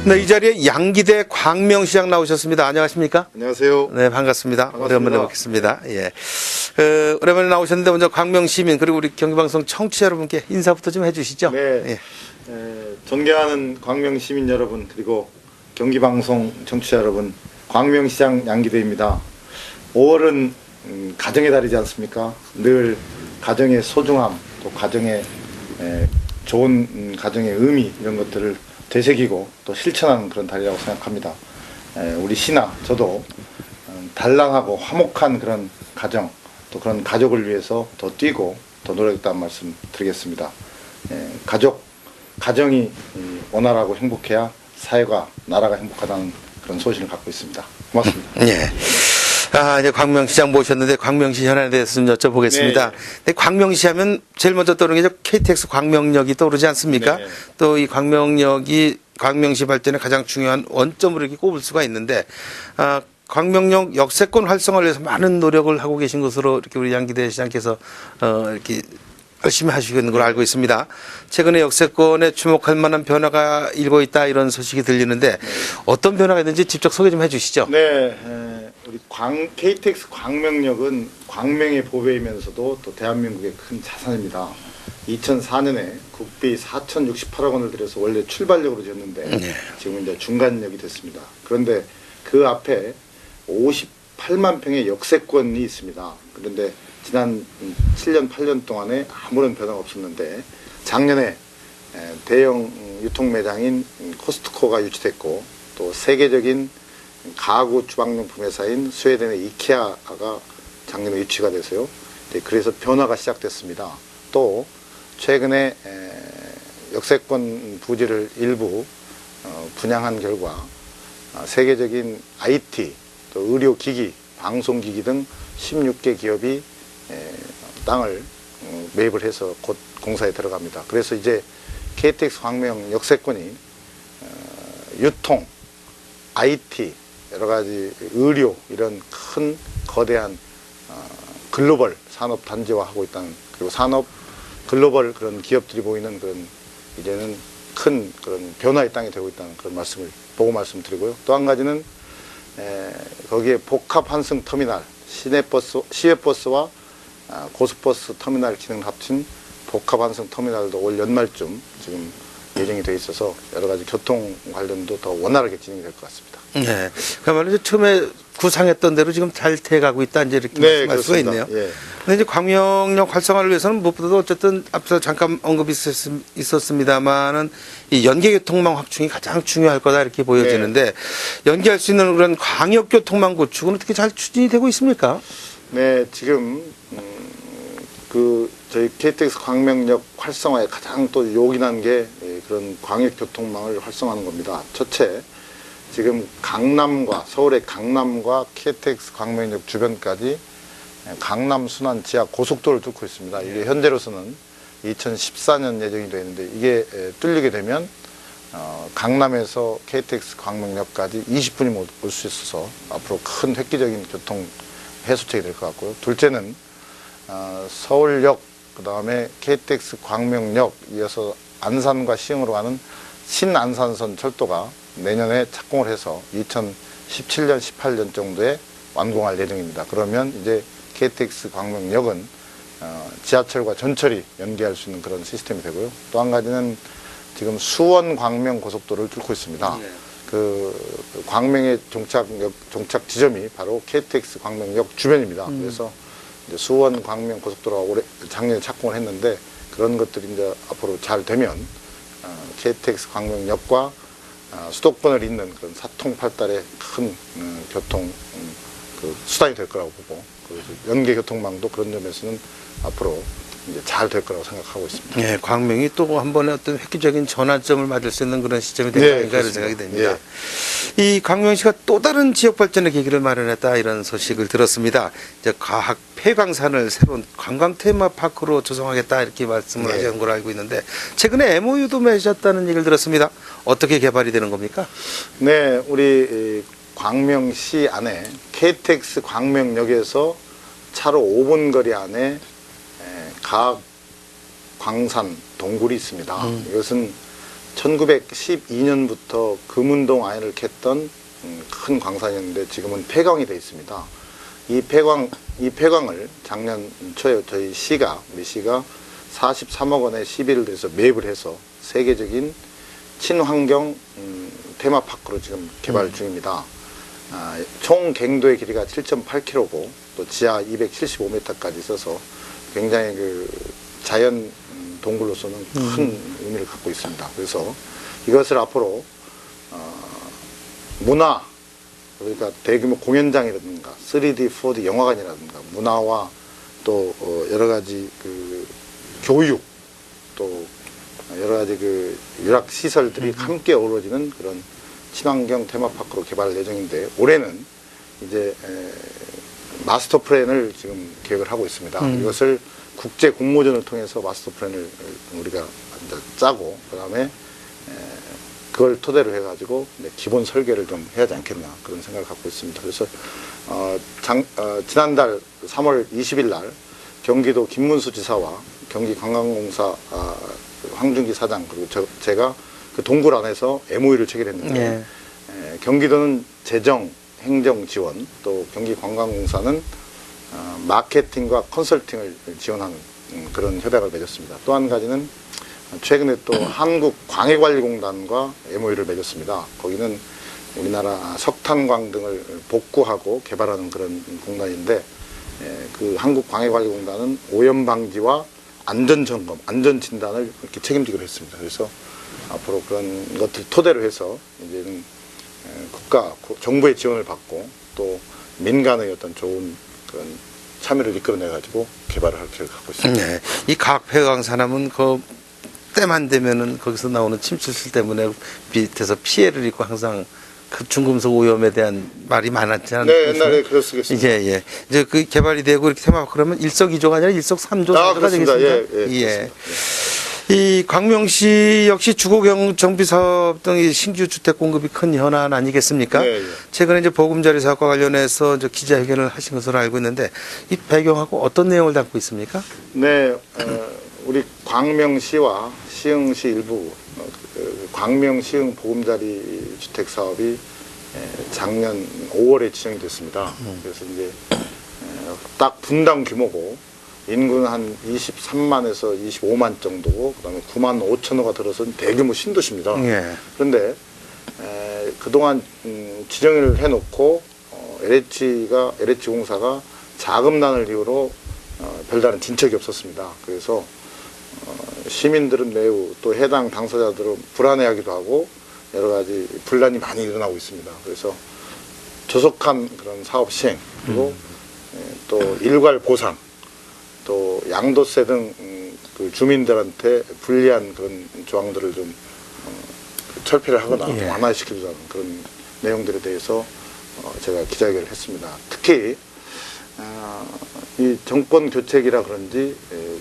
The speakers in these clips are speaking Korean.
네, 이 자리에 양기대 광명시장 나오셨습니다. 안녕하십니까? 안녕하세요. 네, 반갑습니다. 오랜만에 뵙겠습니다. 예. 오랜만에 나오셨는데 먼저 광명시민 그리고 우리 경기방송 청취자 여러분께 인사부터 좀 해주시죠. 네. 존경하는 광명시민 여러분 그리고 경기방송 청취자 여러분, 광명시장 양기대입니다. 5월은 가정의 달이지 않습니까? 늘 가정의 소중함, 또 가정의 좋은 가정의 의미 이런 것들을 되새기고 또 실천하는 그런 달이라고 생각합니다. 우리 시나 저도 단란하고 화목한 그런 가정, 또 그런 가족을 위해서 더 뛰고 더 노력했다는 말씀 드리겠습니다. 가정이 원활하고 행복해야 사회가 나라가 행복하다는 그런 소신을 갖고 있습니다. 고맙습니다. 예. 이제 광명시장 모셨는데 광명시 현안에 대해서 좀 여쭤보겠습니다. 네. 근데 광명시 하면 제일 먼저 떠오르는 게 KTX 광명역이 떠오르지 않습니까? 네. 또 이 광명역이 광명시 발전에 가장 중요한 원점으로 이렇게 꼽을 수가 있는데, 광명역 역세권 활성화를 위해서 많은 노력을 하고 계신 것으로 이렇게 우리 양기대 시장께서 이렇게 열심히 하시고 있는 걸 알고 있습니다. 최근에 역세권에 주목할 만한 변화가 일고 있다 이런 소식이 들리는데 어떤 변화가 있는지 직접 소개 좀 해주시죠. 네, 우리 KTX 광명역은 광명의 보배이면서도 또 대한민국의 큰 자산입니다. 2004년에 국비 4,068억 원을 들여서 원래 출발역으로 지었는데 지금 이제 중간역이 됐습니다. 그런데 그 앞에 58만 평의 역세권이 있습니다. 그런데 지난 7년, 8년 동안에 아무런 변화가 없었는데 작년에 대형 유통매장인 코스트코가 유치됐고 또 세계적인 가구 주방용품 회사인 스웨덴의 이케아가 작년에 유치가 돼서요. 그래서 변화가 시작됐습니다. 또 최근에 역세권 부지를 일부 분양한 결과 세계적인 IT, 또 의료기기, 방송기기 등 16개 기업이 땅을 매입을 해서 곧 공사에 들어갑니다. 그래서 이제 KTX 광명 역세권이 유통, IT, 여러 가지 의료 이런 큰 거대한 글로벌 산업 단지화하고 있다는, 그리고 산업 글로벌 그런 기업들이 보이는 그런 이제는 큰 그런 변화의 땅이 되고 있다는 그런 말씀을 보고 말씀드리고요. 또 한 가지는 거기에 복합 환승 터미널, 시외버스와 고속버스 터미널 기능을 합친 복합 환승 터미널도 올 연말쯤 지금 예정이 되어 있어서 여러 가지 교통 관련도 더 원활하게 진행이 될 것 같습니다. 네. 그야말로 처음에 구상했던 대로 지금 잘 돼가고 있다 이제 이렇게 말씀할 수가 있네요. 예. 근데 이제 광명역 활성화를 위해서는 무엇보다도 어쨌든 앞서 잠깐 언급이 있었습니다만은 이 연계교통망 확충이 가장 중요할 거다 이렇게 보여지는데 연계할 수 있는 그런 광역교통망 구축은 어떻게 잘 추진이 되고 있습니까? 네, 지금 저희 KTX 광명역 활성화에 가장 또 요긴한 게 그런 광역교통망을 활성화하는 겁니다. 첫째, 지금 강남과 서울의 강남과 KTX 광명역 주변까지 강남 순환 지하 고속도로를 뚫고 있습니다. 이게 현재로서는 2014년 예정이 되어 있는데 이게 뚫리게 되면 강남에서 KTX 광명역까지 20분이면 올 수 있어서 앞으로 큰 획기적인 교통 해소책이 될 것 같고요. 둘째는 서울역, 그 다음에 KTX 광명역 이어서 안산과 시흥으로 가는 신안산선 철도가 내년에 착공을 해서 2017년, 18년 정도에 완공할 예정입니다. 그러면 이제 KTX 광명역은 지하철과 전철이 연계할 수 있는 그런 시스템이 되고요. 또 한 가지는 지금 수원 광명 고속도로를 뚫고 있습니다. 그 광명의 종착 지점이 바로 KTX 광명역 주변입니다. 그래서 이제 수원 광명 고속도로가 작년에 착공을 했는데 그런 것들이 이제 앞으로 잘 되면 KTX 광명역과 수도권을 잇는 그런 사통팔달의 큰 교통 수단이 될 거라고 보고, 그래서 연계 교통망도 그런 점에서는 앞으로 이제 잘 될 거라고 생각하고 있습니다. 네, 광명이 또 한 번에 어떤 획기적인 전환점을 맞을 수 있는 그런 시점이 되지 않을까 이런 생각이 됩니다. 이 광명시가 또 다른 지역 발전의 계기를 마련했다 이런 소식을 들었습니다. 이제 과학 폐광산을 새로운 관광 테마파크로 조성하겠다 이렇게 말씀을 하신 걸로 알고 있는데 최근에 MOU도 맺으셨다는 얘기를 들었습니다. 어떻게 개발이 되는 겁니까? 네, 우리 광명시 안에 KTX 광명역에서 차로 5분 거리 안에 과학 광산 동굴이 있습니다. 이것은 1912년부터 금운동 아인을 캤던 큰 광산이었는데 지금은 폐광이 되어 있습니다. 이 폐광을 작년 초에 우리 시가 43억 원의 시비를 들여서 매입을 해서 세계적인 친환경 테마파크로 지금 개발 중입니다. 총 갱도의 길이가 7.8km고 또 지하 275m까지 있어서 굉장히 그 자연 동굴로서는 큰 의미를 갖고 있습니다. 그래서 이것을 앞으로 문화, 그러니까 대규모 공연장이라든가 3D, 4D 영화관이라든가 문화와 또 여러 가지 그 교육 또 여러 가지 그 유락 시설들이 함께 어우러지는 그런 친환경 테마파크로 개발 예정인데 올해는 이제 마스터 플랜을 지금 계획을 하고 있습니다. 이것을 국제 공모전을 통해서 마스터 플랜을 우리가 짜고 그다음에 그걸 토대로 해가지고 기본 설계를 좀 해야 하지 않겠나 그런 생각을 갖고 있습니다. 그래서 지난달 3월 20일 날 경기도 김문수 지사와 경기관광공사 황준기 사장 그리고 제가 그 동굴 안에서 MOU를 체결했는데 경기도는 재정, 행정 지원 또 경기관광공사는 마케팅과 컨설팅을 지원하는 그런 협약을 맺었습니다. 또 한 가지는 최근에 또 한국광해관리공단과 MOU를 맺었습니다. 거기는 우리나라 석탄광 등을 복구하고 개발하는 그런 공단인데 그 한국광해관리공단은 오염 방지와 안전점검, 안전진단을 이렇게 책임지기로 했습니다. 그래서 앞으로 그런 것들 토대로 해서 이제는 정부의 지원을 받고 또 민간의 어떤 좋은 그런 참여를 이끌어내가지고 개발을 할 계획을 갖고 있습니다. 네. 이 각폐광산하면 그 때만 되면은 거기서 나오는 침실술 때문에 밑에서 피해를 입고 항상 그 중금속 오염에 대한 말이 많았지 않나요? 네, 옛날에 그랬겠습니다. 예. 이제 그 개발이 되고 이렇게 테마파크 그러면 일석이조가 아니라 일석삼조 그렇습니다. 되겠습니다. 예. 이 광명시 역시 주거 정비 사업 등의 신규 주택 공급이 큰 현안 아니겠습니까? 예. 최근에 이제 보금자리 사업과 관련해서 이제 기자회견을 하신 것으로 알고 있는데 이 배경하고 어떤 내용을 담고 있습니까? 네, 우리 광명시와 시흥시 일부 광명 시흥 보금자리 주택 사업이 작년 5월에 지정이 됐습니다. 그래서 이제 딱 분당 규모고 인구는 한 23만에서 25만 정도고 그다음에 9만 5천 호가 들어선 대규모 신도시입니다. 예. 그런데 그동안 지정을 해놓고 LH공사가 자금난을 이유로 별다른 진척이 없었습니다. 그래서 시민들은 매우 또 해당 당사자들은 불안해하기도 하고 여러 가지 분란이 많이 일어나고 있습니다. 그래서 조속한 그런 사업 시행 그리고 또 일괄 보상 또 양도세 등 그 주민들한테 불리한 그런 조항들을 좀 철폐를 하거나 완화시키자는 그런 내용들에 대해서 제가 기자회견을 했습니다. 특히 이 정권 교체기라 그런지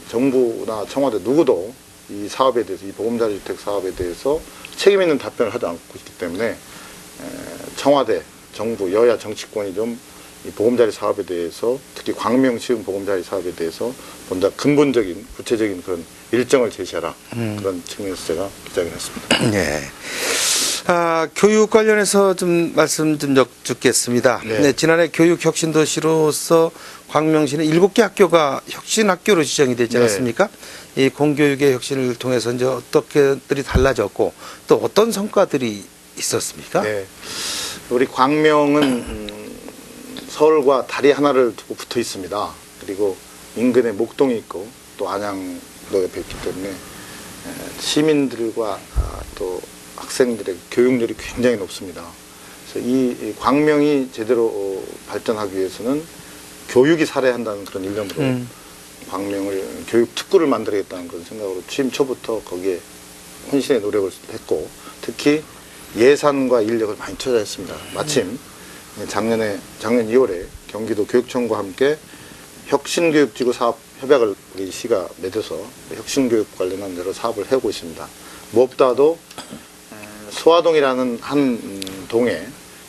정부나 청와대 누구도 이 사업에 대해서 이 보금자리 주택 사업에 대해서 책임 있는 답변을 하지 않고 있기 때문에 청와대, 정부, 여야 정치권이 좀 이 보금자리 사업에 대해서 특히 광명시흥 보금자리 사업에 대해서 보다 근본적인 구체적인 그런 일정을 제시하라 그런 측면에서 제가 기자회견을 했습니다. 네. 교육 관련해서 좀 말씀 좀 여쭙겠습니다. 네, 지난해 교육혁신도시로서 광명시는 7개 학교가 혁신학교로 지정이 되지 않았습니까? 이 공교육의 혁신을 통해서 이제 어떻게들이 달라졌고 또 어떤 성과들이 있었습니까? 네. 우리 광명은 서울과 다리 하나를 두고 붙어 있습니다. 그리고 인근에 목동이 있고 또 안양도 옆에 있기 때문에 시민들과 또 학생들의 교육열이 굉장히 높습니다. 그래서 이 광명이 제대로 발전하기 위해서는 교육이 살아야 한다는 그런 일념으로 광명을 교육 특구를 만들겠다는 그런 생각으로 취임 초부터 거기에 혼신의 노력을 했고 특히 예산과 인력을 많이 투자했습니다. 마침 작년 2월에 경기도 교육청과 함께 혁신교육지구 사업 협약을 우리 시가 맺어서 혁신교육 관련한 여러 사업을 해오고 있습니다. 무엇보다도 소화동이라는 한 동에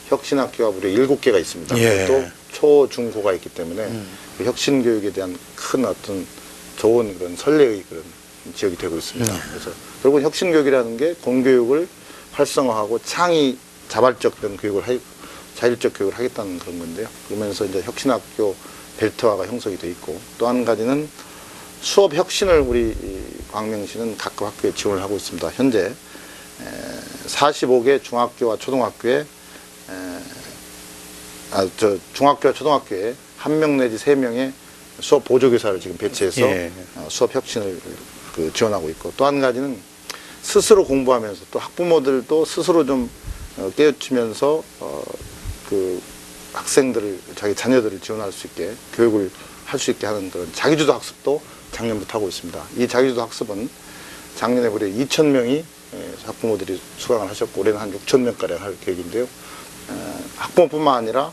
혁신학교가 무려 7개가 있습니다. 또 초, 중, 고가 있기 때문에 그 혁신교육에 대한 큰 어떤 좋은 그런 선례의 그런 지역이 되고 있습니다. 그래서 결국은 혁신교육이라는 게 공교육을 활성화하고 창의 자발적인 자율적 교육을 하겠다는 그런 건데요. 그러면서 이제 혁신학교 벨트화가 형성이 돼 있고, 또 한 가지는 수업 혁신을 우리 광명시는 각급 학교에 지원을 하고 있습니다. 현재 45개 중학교와 초등학교에 중학교와 초등학교에 1명 내지 3명의 수업 보조교사를 지금 배치해서 예. 수업 혁신을 지원하고 있고, 또 한 가지는 스스로 공부하면서 또 학부모들도 스스로 좀 깨우치면서 학생들을, 자기 자녀들을 지원할 수 있게 교육을 할 수 있게 하는 그런 자기주도 학습도 작년부터 하고 있습니다. 이 자기주도 학습은 작년에 무려 2,000명이 학부모들이 수강을 하셨고, 올해는 한 6,000명가량 할 계획인데요. 학부모뿐만 아니라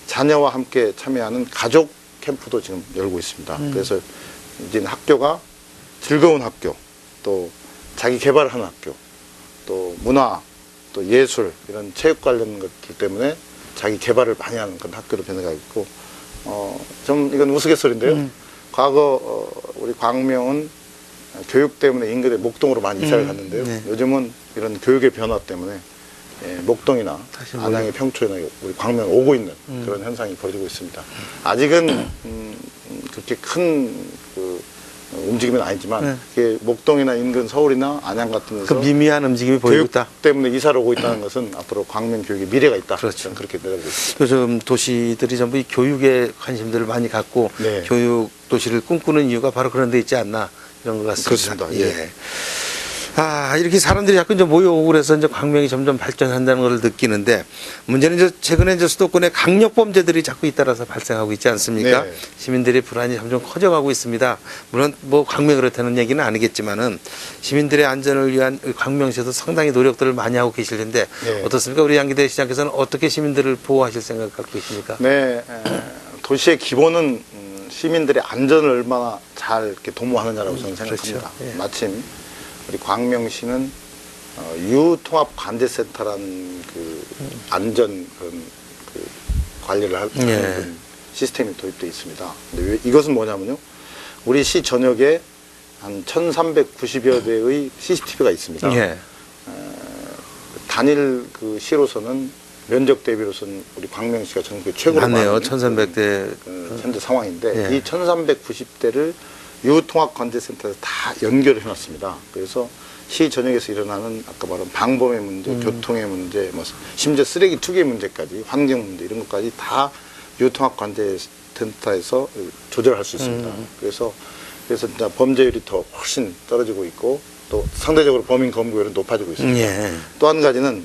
자녀와 함께 참여하는 가족 캠프도 지금 열고 있습니다. 그래서 이제는 학교가 즐거운 학교, 또 자기 개발하는 학교, 또 문화, 또 예술, 이런 체육 관련 것들 때문에 자기 개발을 많이 하는 그런 학교로 변해가고 있고, 좀 이건 우스갯소리인데요. 과거 우리 광명은 교육 때문에 인근의 목동으로 많이 이사를 갔는데요. 네. 요즘은 이런 교육의 변화 때문에 목동이나 다시 안양의 평촌이나 우리 광명 오고 있는 그런 현상이 벌어지고 있습니다. 아직은 그렇게 큰 움직임은 아니지만, 네. 이게 목동이나 인근 서울이나 안양 같은 그 데서 미미한 움직임이 보이고 교육 있다. 때문에 이사를 오고 있다는 것은 앞으로 광명 교육의 미래가 있다. 그렇죠. 저는 그렇게 내다보고 있습니다. 요즘 도시들이 전부 이 교육에 관심들을 많이 갖고 네. 교육 도시를 꿈꾸는 이유가 바로 그런 데 있지 않나, 이런 것 같습니다. 그렇습니다. 예. 이렇게 사람들이 자꾸 이제 모여오고 그래서 이제 광명이 점점 발전한다는 걸 느끼는데, 문제는 이제 최근에 이제 수도권에 강력 범죄들이 자꾸 잇따라서 발생하고 있지 않습니까? 네. 시민들의 불안이 점점 커져가고 있습니다. 물론 뭐 광명이 그렇다는 얘기는 아니겠지만은 시민들의 안전을 위한 광명시에서 상당히 노력들을 많이 하고 계실 텐데, 네. 어떻습니까? 우리 양기대 시장께서는 어떻게 시민들을 보호하실 생각 갖고 계십니까? 네, 도시의 기본은 시민들의 안전을 얼마나 잘 이렇게 도모하느냐라고 저는 생각합니다. 그렇죠. 예. 마침 우리 광명시는 유통합관제센터라는 안전 관리를 하는 예. 그런 시스템이 도입되어 있습니다. 근데 이것은 뭐냐면요, 우리 시 전역에 한 1,390여 대의 CCTV가 있습니다. 예. 단일 시로서는 면적 대비로서는 우리 광명시가 전국에 최고로 맞네요. 많은 1,300대. 현재 상황인데, 예. 이 1,390대를 유통합관제센터에서 다 연결을 해놨습니다. 그래서 시 전역에서 일어나는 아까 말한 방범의 문제, 교통의 문제, 심지어 쓰레기 투기의 문제까지, 환경 문제 이런 것까지 다 유통합관제센터에서 조절할 수 있습니다. 그래서 진짜 범죄율이 더 훨씬 떨어지고 있고, 또 상대적으로 범인 검거율은 높아지고 있습니다. 예. 또 한 가지는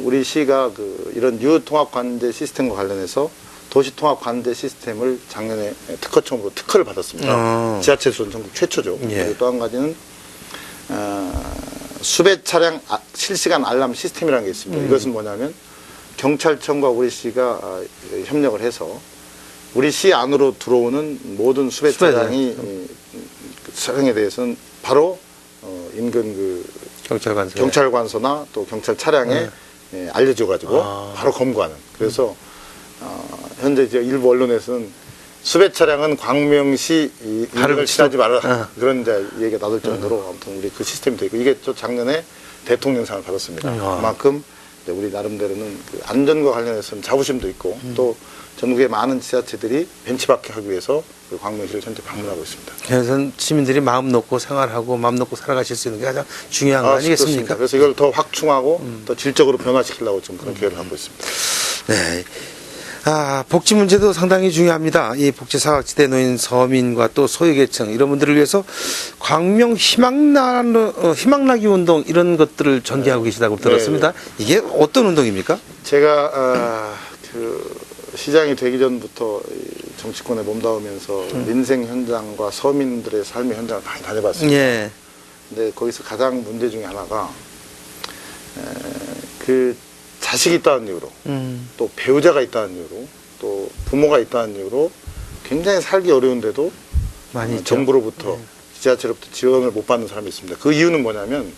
우리 시가 이런 유통합관제 시스템과 관련해서 도시통합관제 시스템을 작년에 특허청으로 특허를 받았습니다. 지하철에서는 전국 최초죠. 예. 그리고 또 한 가지는 수배 차량 실시간 알람 시스템이라는 게 있습니다. 이것은 뭐냐면 경찰청과 우리 시가 협력을 해서 우리 시 안으로 들어오는 모든 수배 차량이 차량에 대해서는 바로 인근 경찰관서나 또 경찰 차량에 알려줘가지고 바로 검거하는. 그래서 현재 이제 일부 언론에서는 수배 차량은 광명시 인근을 지나지 말아라, 그런 이제 얘기가 나돌 정도로 아무튼 우리 그 시스템이 되고, 이게 저 작년에 대통령상을 받았습니다. 그만큼 우리 나름대로는 안전과 관련해서는 자부심도 있고, 또 전국의 많은 지자체들이 벤치마킹하기 위해서 광명시를 현재 방문하고 있습니다. 그래서 시민들이 마음 놓고 생활하고 마음 놓고 살아가실 수 있는 게 가장 중요한 거 아니겠습니까? 그렇습니다. 그래서 이걸 더 확충하고 더 질적으로 변화시키려고 지금 그런 계획을 하고 있습니다. 네. 복지 문제도 상당히 중요합니다. 이 복지 사각지대에 놓인 서민과 또 소외계층 이런 분들을 위해서 광명 희망나기 운동 이런 것들을 전개하고 계시다고 들었습니다. 이게 어떤 운동입니까? 제가 시장이 되기 전부터 정치권에 몸담으면서 민생 현장과 서민들의 삶의 현장을 많이 다녀봤습니다. 예. 근데 거기서 가장 문제 중에 하나가 자식이 있다는 이유로, 또 배우자가 있다는 이유로, 또 부모가 있다는 이유로 굉장히 살기 어려운데도 많이 정부로부터 지자체로부터 지원을 못 받는 사람이 있습니다. 그 이유는 뭐냐면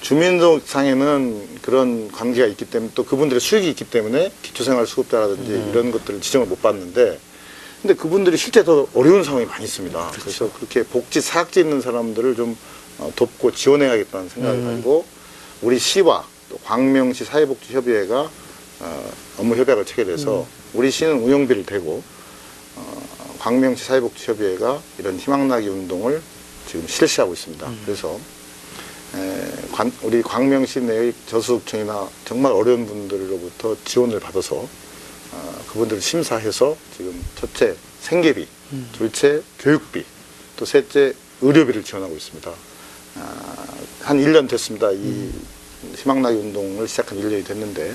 주민등록상에는 그런 관계가 있기 때문에, 또 그분들의 수익이 있기 때문에 기초생활수급자라든지 이런 것들을 지정을 못 받는데, 근데 그분들이 실제 더 어려운 상황이 많이 있습니다. 그래서 그렇게 복지 사각지 있는 사람들을 좀 돕고 지원해야겠다는 생각을 가지고 우리 시와 또 광명시 사회복지협의회가 업무 협약을 체결해서 우리 시는 운영비를 대고 광명시 사회복지협의회가 이런 희망나기 운동을 지금 실시하고 있습니다. 그래서 우리 광명시 내의 저소득층이나 정말 어려운 분들로부터 지원을 받아서 그분들을 심사해서 지금 첫째 생계비, 둘째 교육비, 또 셋째 의료비를 지원하고 있습니다. 한 1년 됐습니다. 이 희망나기 운동을 시작한 1년이 됐는데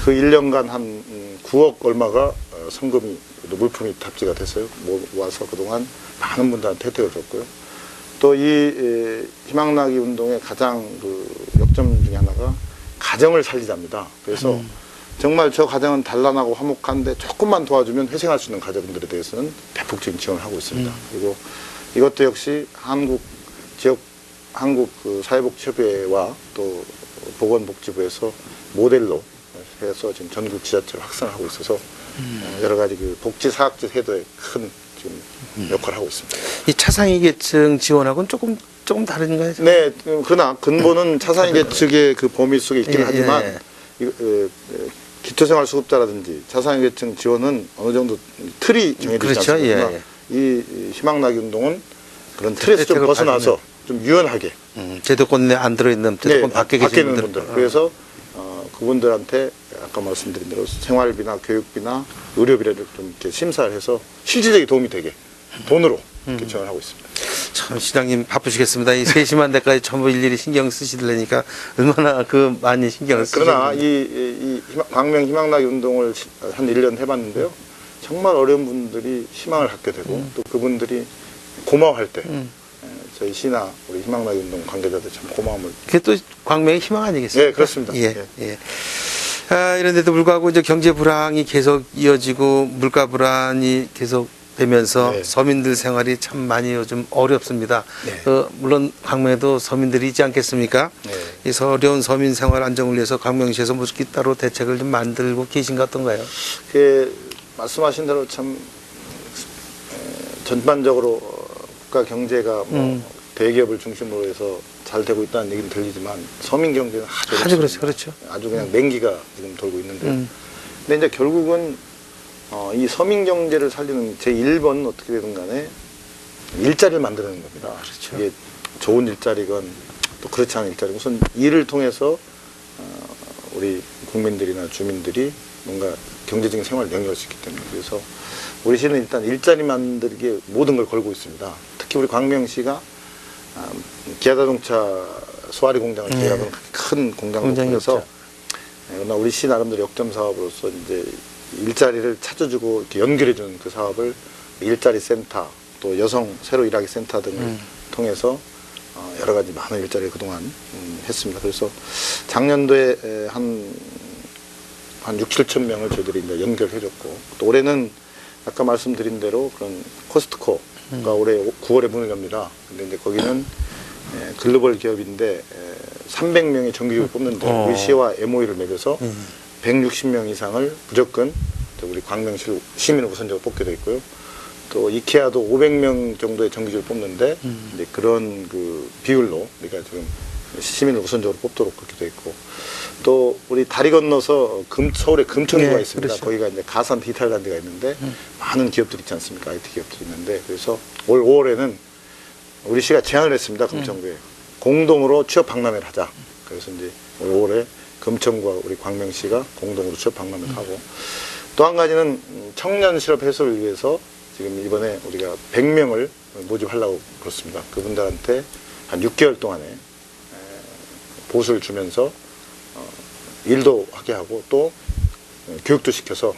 그 1년간 한 9억 얼마가 성금이 물품이 탑재가 됐어요. 모아서 그동안 많은 분들한테 혜택을 줬고요. 또 이 희망나기 운동의 가장 그 역점 중에 하나가 가정을 살리자입니다. 그래서 정말 저 가정은 단란하고 화목한데 조금만 도와주면 회생할 수 있는 가족들에 대해서는 대폭적인 지원을 하고 있습니다. 그리고 이것도 역시 한국 그 사회복지협의회와 또 보건복지부에서 모델로 해서 지금 전국 지자체를 확산을 하고 있어서 여러 가지 그 복지 사학제 제도에 큰 지금 역할을 하고 있습니다. 이 차상위 계층 지원하고는 조금 다른가요? 네, 그러나 근본은 차상위 계층의 그 범위 속에 있기는 하지만 기초생활수급자라든지 차상위 계층 지원은 어느 정도 틀이 정해져 있지 않습니까? 이 희망나기 운동은 그런 틀에서 좀 벗어나서 좀 유연하게 제도권 내 안 들어있는 제도권 밖에 계시는 분들. 그래서 그분들한테 아까 말씀드린 대로 생활비나 교육비나 의료비를 좀 이렇게 심사를 해서 실질적인 도움이 되게 돈으로 이렇게 지원을 하고 있습니다. 참 시장님 바쁘시겠습니다. 이 세심한 데까지 전부 일일이 신경 쓰시려니까 얼마나 그 많이 신경을 쓰시는. 그러나 이 광명 희망나기 운동을 한 1년 해봤는데요. 정말 어려운 분들이 희망을 갖게 되고 또 그분들이 고마워할 때 저희 시나 우리 희망나기 운동 관계자들 참 고마움을. 그게 또 광명의 희망 아니겠습니까? 네, 그렇습니다. 예. 이런데도 불구하고 이제 경제 불황이 계속 이어지고 물가 불안이 계속 되면서 서민들 생활이 참 많이 요즘 어렵습니다. 물론 광명에도 서민들이 있지 않겠습니까? 이 어려운 서민 생활 안정을 위해서 광명시에서 무슨 따로 대책을 좀 만들고 계신 것 같던가요? 말씀하신 대로 참 전반적으로 국가 경제가 대기업을 중심으로 해서 잘 되고 있다는 얘기는 들리지만 서민 경제는 아주 그렇죠. 아주 그냥 냉기가 지금 돌고 있는데 근데 이제 결국은 이 서민 경제를 살리는 제 1번은 어떻게 되든 간에 일자리를 만드는 겁니다. 그렇죠. 이게 좋은 일자리건 또 그렇지 않은 일자리. 우선 일을 통해서 우리 국민들이나 주민들이 뭔가 경제적인 생활을 영위할 수 있기 때문에 그래서 우리 시는 일단 일자리 만들기에 모든 걸 걸고 있습니다. 특히 우리 광명시가 기아자동차 소화리 공장을 계약하는 큰 공장을 통해서 그러나 우리 시 나름대로 역점 사업으로서 이제 일자리를 찾아주고 이렇게 연결해주는 그 사업을 일자리 센터 또 여성 새로 일하기 센터 등을 통해서 여러 가지 많은 일자리를 그동안 했습니다. 그래서 작년도에 한 6, 7천 명을 저희들이 이제 연결해줬고 또 올해는 아까 말씀드린 대로 그런 코스트코가 올해 9월에 문을 엽니다. 근데 이제 거기는 글로벌 기업인데 300명의 정규직을 뽑는데 우리 시와 MOU를 맺어서 160명 이상을 무조건 우리 광명시 시민을 우선적으로 뽑게 돼 있고요. 또 이케아도 500명 정도의 정규직을 뽑는데 이제 그런 그 비율로 우리가 지금 시민을 우선적으로 뽑도록 그렇게 돼 있고 또 우리 다리 건너서 서울에 금천구가 있습니다. 그렇죠. 거기가 이제 가산 디지털 단지가 있는데 많은 기업들이 있지 않습니까? IT 기업들이 있는데 그래서 올 5월에는 우리 시가 제안을 했습니다. 금천구에 공동으로 취업 박람회를 하자. 그래서 이제 올 5월에 금천구와 우리 광명시가 공동으로 취업 박람회를 하고 또 한 가지는 청년 실업 해소를 위해서 지금 이번에 우리가 100명을 모집하려고 그렇습니다. 그분들한테 한 6개월 동안에 보수를 주면서 일도 하게 하고 또 교육도 시켜서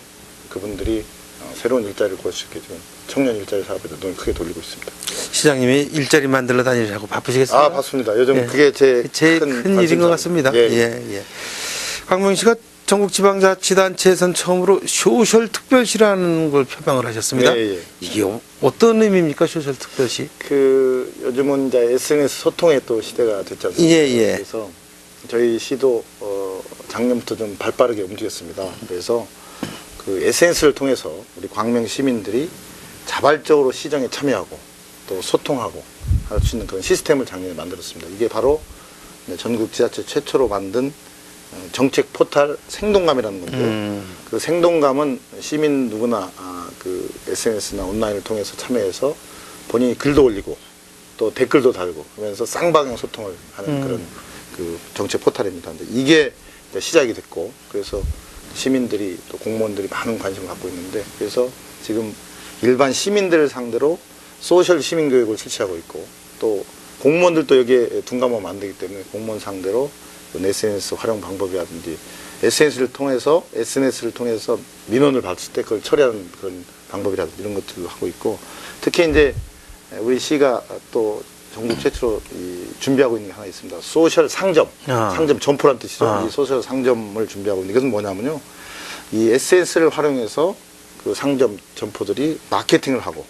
그분들이 새로운 일자리를 구할 수 있게 지금 청년 일자리 사업에도 눈을 크게 돌리고 있습니다. 시장님이 일자리 만들러 다니시라고 바쁘시겠습니다. 바쁩니다. 요즘 그게 제일 큰 일인 것 같습니다. 예. 광명시가 전국지방자치단체에선 처음으로 소셜 특별시라는 걸 표방을 하셨습니다. 이게 어떤 의미입니까, 소셜 특별시? 요즘은 이제 SNS 소통의 또 시대가 됐지 않습니까? 그래서 저희 시도 작년부터 좀 발빠르게 움직였습니다. 그래서 그 SNS를 통해서 우리 광명 시민들이 자발적으로 시정에 참여하고 또 소통하고 할 수 있는 그런 시스템을 작년에 만들었습니다. 이게 바로 전국 지자체 최초로 만든 정책 포탈 생동감이라는 건데요. 그 생동감은 시민 누구나 그 SNS나 온라인을 통해서 참여해서 본인이 글도 올리고 또 댓글도 달고 하면서 쌍방향 소통을 하는 그런 그 정책 포탈입니다. 근데 이게 이제 시작이 됐고 그래서 시민들이 또 공무원들이 많은 관심을 갖고 있는데 그래서 지금 일반 시민들을 상대로 소셜 시민 교육을 실시하고 있고 또 공무원들도 여기에 둔감하면 안 되기 때문에 공무원 상대로 SNS 활용 방법이라든지 SNS를 통해서 민원을 받을 때 그걸 처리하는 그런 방법이라든지 이런 것들도 하고 있고 특히 이제 우리 시가 또 전국 최초로 준비하고 있는 게 하나 있습니다. 소셜 상점, 상점 점포란 뜻이죠. 이 소셜 상점을 준비하고 있는데 이것은 뭐냐면요. 이 SNS를 활용해서 그 상점 점포들이 마케팅을 하고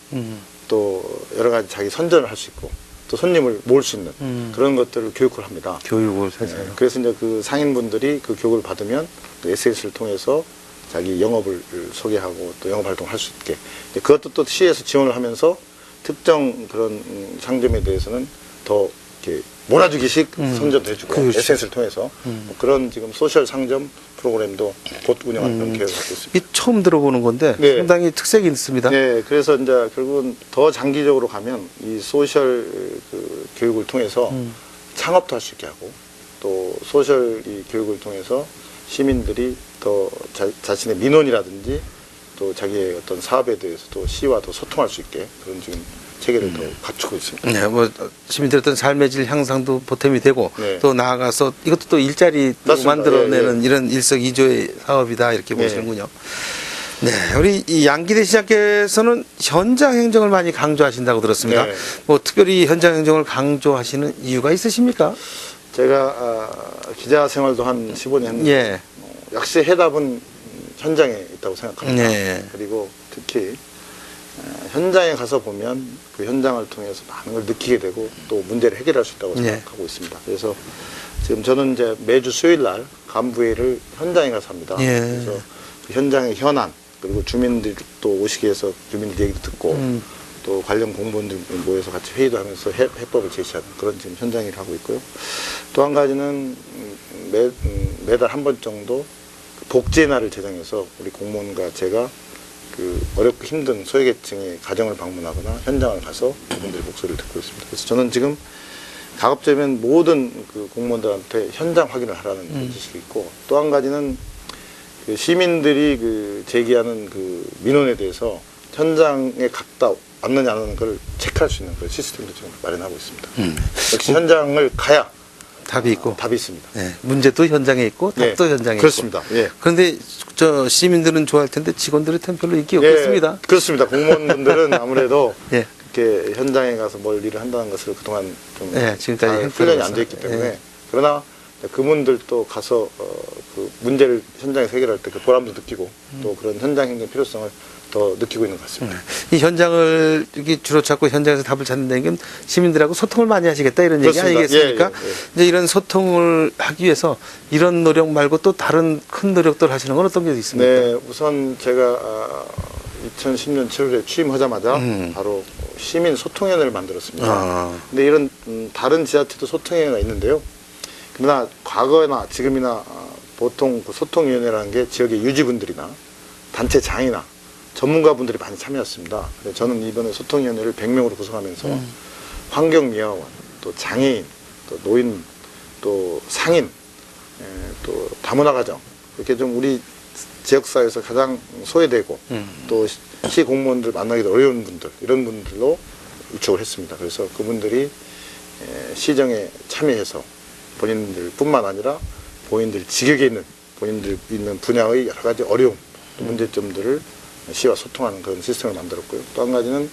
또 여러 가지 자기 선전을 할 수 있고 또 손님을 모을 수 있는 그런 것들을 교육을 합니다. 교육을 해서요. 네, 그래서 이제 그 상인분들이 그 교육을 받으면 그 SNS를 통해서 자기 영업을 소개하고 또 영업 활동을 할 수 있게 그것도 또 시에서 지원을 하면서 특정 그런 상점에 대해서는 더 이렇게 몰아주기식 선전도 해주고 그렇죠. SNS를 통해서 뭐 그런 지금 소셜 상점 프로그램도 곧 운영하는 그런 계획을 갖고 있습니다. 이 처음 들어보는 건데 네. 상당히 특색이 있습니다. 네, 그래서 이제 결국은 더 장기적으로 가면 이 소셜 그 교육을 통해서 창업도 할 수 있게 하고 또 소셜 이 교육을 통해서 시민들이 더 자신의 민원이라든지 또 자기의 어떤 사업에 대해서 또 시와 더 소통할 수 있게 그런 지금 체계를 더 갖추고 있습니다. 네, 뭐 시민들의 어떤 삶의 질 향상도 보탬이 되고 네. 또 나아가서 이것도 또 일자리 또 맞습니다. 만들어내는 예, 예. 이런 일석이조의 사업이다 이렇게 네. 보시는군요. 네, 우리 이 양기대 시장께서는 현장 행정을 많이 강조하신다고 들었습니다. 네. 뭐 특별히 현장 행정을 강조하시는 이유가 있으십니까? 제가 기자 생활도 한 15년 했는데 예. 역시 해답은 현장에 있다고 생각합니다. 네. 그리고 특히 현장에 가서 보면 그 현장을 통해서 많은 걸 느끼게 되고 또 문제를 해결할 수 있다고 네. 생각하고 있습니다. 그래서 지금 저는 이제 매주 수요일 날 간부회를 현장에 가서 합니다. 예. 그래서 그 현장의 현안 그리고 주민들이 또 오시게 해서 주민들 얘기도 듣고 또 관련 공무원들 모여서 같이 회의도 하면서 해법을 제시하는 그런 지금 현장 일을 하고 있고요. 또 한 가지는 매달 한 번 정도 복지의 날을 제정해서 우리 공무원과 제가 그 어렵고 힘든 소외계층의 가정을 방문하거나 현장을 가서 그분들의 목소리를 듣고 있습니다. 그래서 저는 지금 가급적이면 모든 그 공무원들한테 현장 확인을 하라는 그런 지식이 있고 또 한 가지는 그 시민들이 그 제기하는 그 민원에 대해서 현장에 갔다 왔느냐 안 왔는 걸 체크할 수 있는 그런 시스템도 지금 마련하고 있습니다. 역시 현장을 가야 답이 있고 답이 있습니다. 네, 문제도 현장에 있고 답도 네, 현장에 그렇습니다. 있고. 예. 그런데 저 시민들은 좋아할 텐데 직원들한테는 별로 인기 없겠습니다. 그렇습니다. 공무원분들은 아무래도 예. 이렇게 현장에 가서 뭘 일을 한다는 것을 그동안 좀 네, 지금까지 잘 행태로 훈련이 봐서. 안 돼 있기 때문에 예. 그러나 그분들도 가서 그 문제를 현장에서 해결할 때 그 보람도 느끼고 또 그런 현장 행정 필요성을 더 느끼고 있는 것 같습니다. 이 현장을 이렇게 주로 찾고 현장에서 답을 찾는다는 게 시민들하고 소통을 많이 하시겠다 이런 얘기 그렇습니다. 아니겠습니까? 예, 예, 예. 이제 이런 소통을 하기 위해서 이런 노력 말고 또 다른 큰 노력들 하시는 건 어떤 게 있습니까? 네, 우선 제가 2010년 7월에 취임하자마자 바로 시민 소통위원회를 만들었습니다. 아. 근데 이런 다른 지자체도 소통위원회가 있는데요. 그러나 과거나 지금이나 보통 그 소통위원회라는 게 지역의 유지분들이나 단체장이나 전문가분들이 많이 참여했습니다. 저는 이번에 소통위원회를 100명으로 구성하면서 환경미화원, 또 장애인, 또 노인, 또 상인, 또 다문화 가정 이렇게 좀 우리 지역사회에서 가장 소외되고 또 시 공무원들 만나기도 어려운 분들 이런 분들로 유축을 했습니다. 그래서 그분들이 시정에 참여해서 본인들뿐만 아니라 본인들 지역에 있는 본인들 있는 분야의 여러 가지 어려움, 또 문제점들을 시와 소통하는 그런 시스템을 만들었고요. 또 한 가지는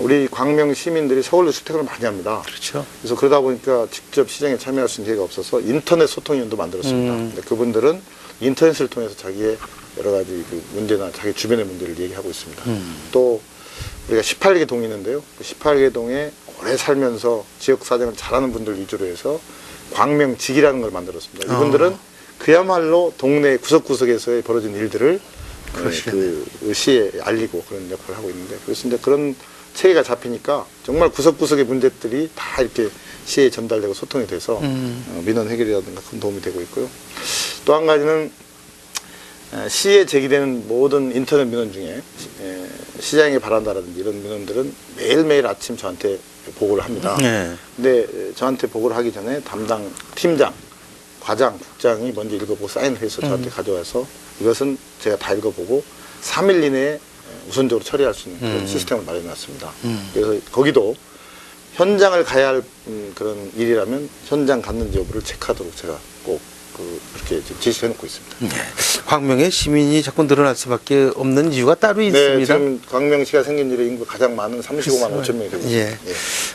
우리 광명 시민들이 서울로 출퇴근을 많이 합니다. 그렇죠. 그래서 그러다 보니까 직접 시정에 참여할 수 있는 기회가 없어서 인터넷 소통위원도 만들었습니다. 근데 그분들은 인터넷을 통해서 자기의 여러 가지 그 문제나 자기 주변의 문제를 얘기하고 있습니다. 또 우리가 18개 동이 있는데요. 그 18개 동에 오래 살면서 지역 사정을 잘하는 분들 위주로 해서 광명직이라는 걸 만들었습니다. 이분들은 그야말로 동네 구석구석에서의 벌어진 일들을 그 시에 알리고 그런 역할을 하고 있는데, 그래서 이제 그런 체계가 잡히니까 정말 구석구석의 문제들이 다 이렇게 시에 전달되고 소통이 돼서 민원 해결이라든가 큰 도움이 되고 있고요. 또 한 가지는 시에 제기되는 모든 인터넷 민원 중에 시장에 바란다라든지 이런 민원들은 매일매일 아침 저한테 보고를 합니다. 네. 근데 저한테 보고를 하기 전에 담당 팀장, 과장, 국장이 먼저 읽어보고 사인을 해서 저한테 가져와서 이것은 제가 다 읽어보고 3일 이내에 우선적으로 처리할 수 있는 그런 시스템을 마련해놨습니다. 그래서 거기도 현장을 가야 할 그런 일이라면 현장 갔는지 여부를 체크하도록 제가 꼭 그렇게 지시해놓고 있습니다. 네. 광명의 시민이 자꾸 늘어날 수밖에 없는 이유가 따로 네, 있습니다. 지금 광명시가 생긴 일에 인구 가장 많은 35만 5천 명이 되고 있습니다. 예.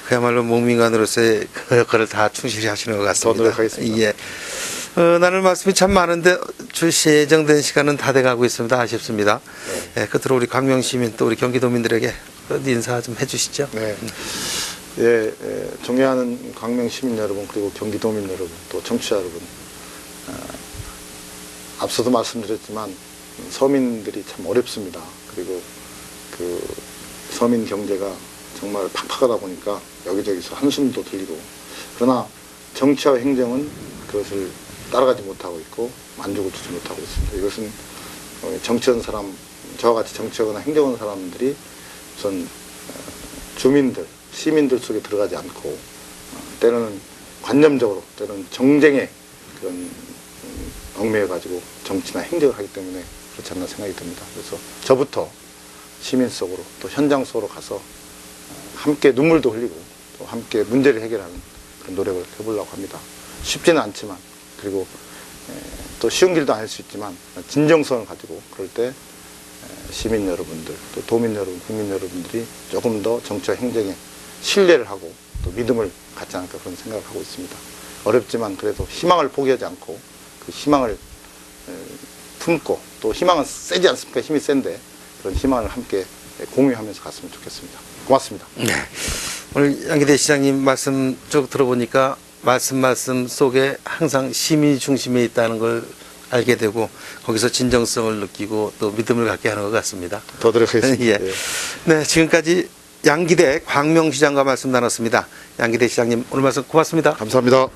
그야말로 목민관으로서의 그 역할을 다 충실히 하시는 것 같습니다. 더 노력하겠습니다. 예. 나눌 말씀이 참 많은데 출시 예정된 시간은 다 돼가고 있습니다. 아쉽습니다. 예, 끝으로 우리 광명 시민 또 우리 경기도민들에게 인사 좀 해주시죠. 네. 예, 존경하는 광명 시민 여러분, 그리고 경기도민 여러분, 또 청취자 여러분, 앞서도 말씀드렸지만 서민들이 참 어렵습니다. 그리고 그 서민 경제가 정말 팍팍하다 보니까 여기저기서 한숨도 들리고, 그러나 정치와 행정은 그것을 따라가지 못하고 있고 만족을 주지 못하고 있습니다. 이것은 정치하는 사람, 저와 같이 정치하거나 행정하는 사람들이 우선 주민들, 시민들 속에 들어가지 않고 때로는 관념적으로, 때로는 정쟁에 그런 얽매여가지고 정치나 행정을 하기 때문에 그렇지 않나 생각이 듭니다. 그래서 저부터 시민 속으로 또 현장 속으로 가서 함께 눈물도 흘리고 또 함께 문제를 해결하는 그런 노력을 해보려고 합니다. 쉽지는 않지만, 그리고 또 쉬운 길도 아닐 수 있지만 진정성을 가지고 그럴 때 시민 여러분들, 또 도민 여러분, 국민 여러분들이 조금 더 정치와 행정에 신뢰를 하고 또 믿음을 갖지 않을까 그런 생각을 하고 있습니다. 어렵지만 그래도 희망을 포기하지 않고 그 희망을 품고, 또 희망은 세지 않습니까? 힘이 센데 그런 희망을 함께 공유하면서 갔으면 좋겠습니다. 고맙습니다. 네. 오늘 양기대 시장님 말씀 쭉 들어보니까 말씀 속에 항상 시민이 중심에 있다는 걸 알게 되고 거기서 진정성을 느끼고 또 믿음을 갖게 하는 것 같습니다. 더 노력하겠습니다. 예. 네, 지금까지 양기대 광명시장과 말씀 나눴습니다. 양기대 시장님 오늘 말씀 고맙습니다. 감사합니다.